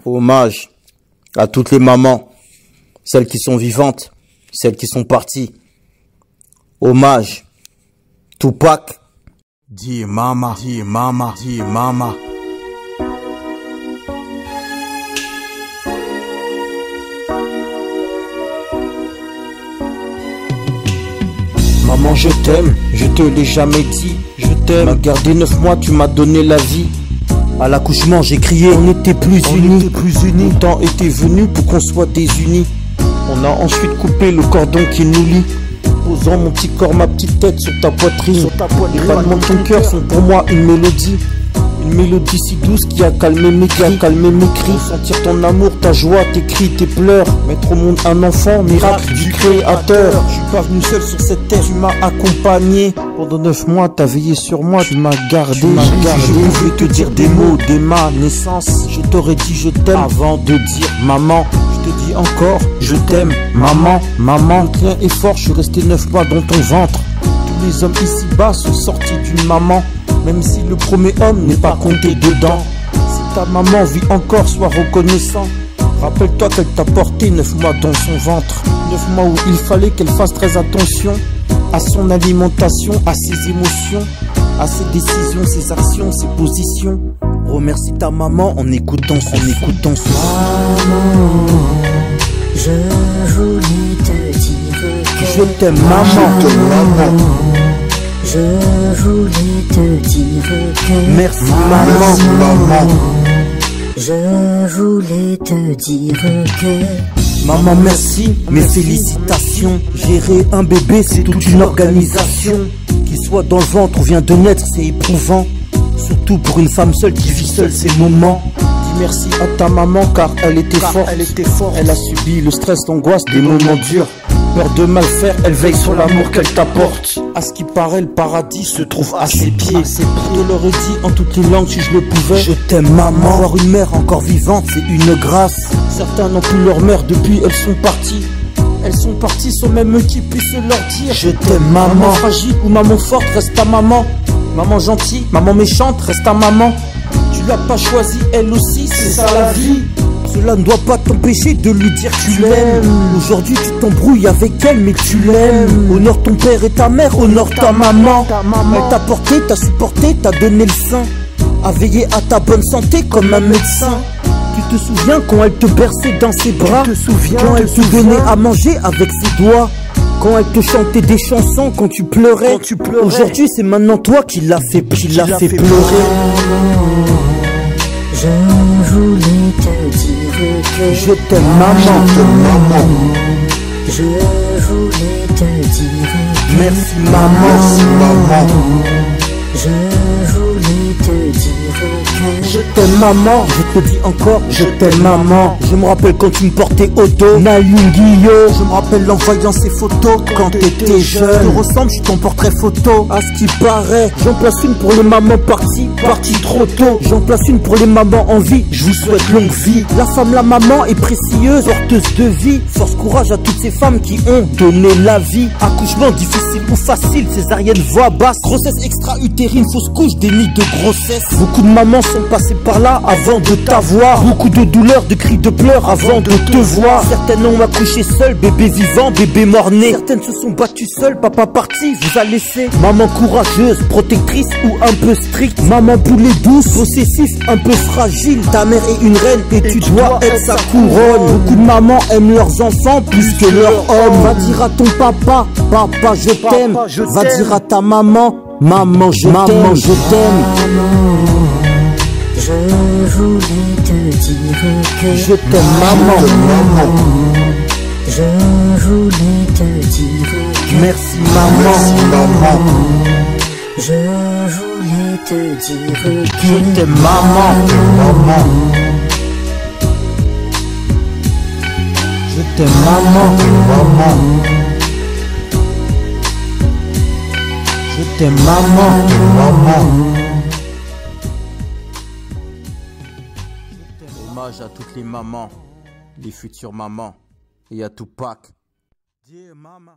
Hommage à toutes les mamans, celles qui sont vivantes, celles qui sont parties. Hommage, Tupac. Dis mama, dis mama, dis mama. Maman, je t'aime, je te l'ai jamais dit. Je t'aime, m'a gardé 9 mois, tu m'as donné la vie. À l'accouchement, j'ai crié, on était plus unis. Le temps était venu pour qu'on soit désunis. On a ensuite coupé le cordon qui nous lie, posant mon petit corps, ma petite tête sur ta poitrine. Les battements de ton cœur sont pour moi une mélodie. Une mélodie si douce qui a calmé mes cris, Sentir ton amour, ta joie, tes cris, tes pleurs. Mettre au monde un enfant, miracle du créateur. Je suis pas venu seul sur cette terre, tu m'as accompagné. Pendant 9 mois, t'as veillé sur moi, tu m'as gardé. Je pouvais te dire des mots dès ma naissance. Je t'aurais dit je t'aime avant de dire maman. Je te dis encore, je t'aime, maman, maman. Le lien est fort, je suis resté 9 mois dans ton ventre. Tous les hommes ici-bas sont sortis d'une maman. Même si le premier homme n'est pas compté dedans. Si ta maman vit encore, sois reconnaissant. Rappelle-toi qu'elle t'a porté 9 mois dans son ventre. 9 mois où il fallait qu'elle fasse très attention à son alimentation, à ses émotions, à ses décisions, ses actions, ses positions. Remercie ta maman en écoutant son Maman, je voulais te dire que je t'aime maman. Je voulais te dire que merci maman. Je voulais te dire que maman merci, mes félicitations. Gérer un bébé c'est toute une organisation. Qu'il soit dans le ventre ou vient de naître c'est éprouvant. Surtout pour une femme seule qui vit seule ces moments. Dis merci à ta maman car elle était forte. Elle a subi le stress, l'angoisse des moments durs. Peur de mal faire, elle veille sur l'amour qu'elle t'apporte. À ce qui paraît, le paradis se trouve à ses pieds. Je te l'aurais dit en toutes les langues si je le pouvais. Je t'aime maman. Avoir une mère encore vivante, c'est une grâce. Certains n'ont plus leur mère depuis, elles sont parties. Elles sont parties sans même qui puisse leur dire je t'aime maman. Maman fragile ou maman forte, reste ta maman. Maman gentille, maman méchante, reste ta maman. Tu l'as pas choisi, elle aussi, c'est ça la vie. Cela ne doit pas t'empêcher de lui dire que tu l'aimes. Aujourd'hui tu t'embrouilles avec elle mais tu l'aimes. Honore ton père et ta mère, honore ta maman. Elle t'a porté, t'a supporté, t'a donné le sein. A veillé à ta bonne santé comme un médecin. Tu te souviens quand elle te berçait dans ses bras? Quand elle te donnait à manger avec ses doigts? Quand elle te chantait des chansons quand tu pleurais? Aujourd'hui c'est maintenant toi qui l'as fait pleurer. Je voulais te dire que je t'aime maman. Je voulais te dire que merci maman. Je voulais te dire que je t'aime maman. Je te dis encore je t'aime maman. Je me rappelle quand tu me portais au dos Nalunguillo. Je me rappelle en voyant ces photos quand t'étais jeune. Je te ressemble, je suis ton portrait photo. À ce qui paraît, j'en place une pour les mamans parties trop tôt. J'en place une pour les mamans en vie, je vous souhaite longue vie. La femme, la maman est précieuse, porteuse de vie. Force courage à toutes ces femmes qui ont donné la vie. Accouchement difficile ou facile, césarienne, voix basse, grossesse extra-utérine, fausse couche, déni de grossesse. Beaucoup de mamans sont passées par là avant de t'avoir. Beaucoup de douleurs, de cris de pleurs avant de te voir. Certaines ont accouché seules, bébé vivant, bébé mort-né. Certaines se sont battues seules, papa parti, vous a laissé. Maman courageuse, protectrice ou un peu stricte. Maman poulet douce, possessif, un peu fragile. Ta mère est une reine et tu dois être sa couronne. Beaucoup de mamans aiment leurs enfants plus que leurs hommes. Va dire à ton papa, papa je t'aime. Va dire à ta maman, maman je t'aime. Je voulais te dire que je t'aime maman. Je voulais te dire que merci maman. Je voulais te dire que je t'aime maman. Je t'aime maman. Je t'aime maman. Hommage à toutes les mamans, les futures mamans et à Tupac. Dis mama.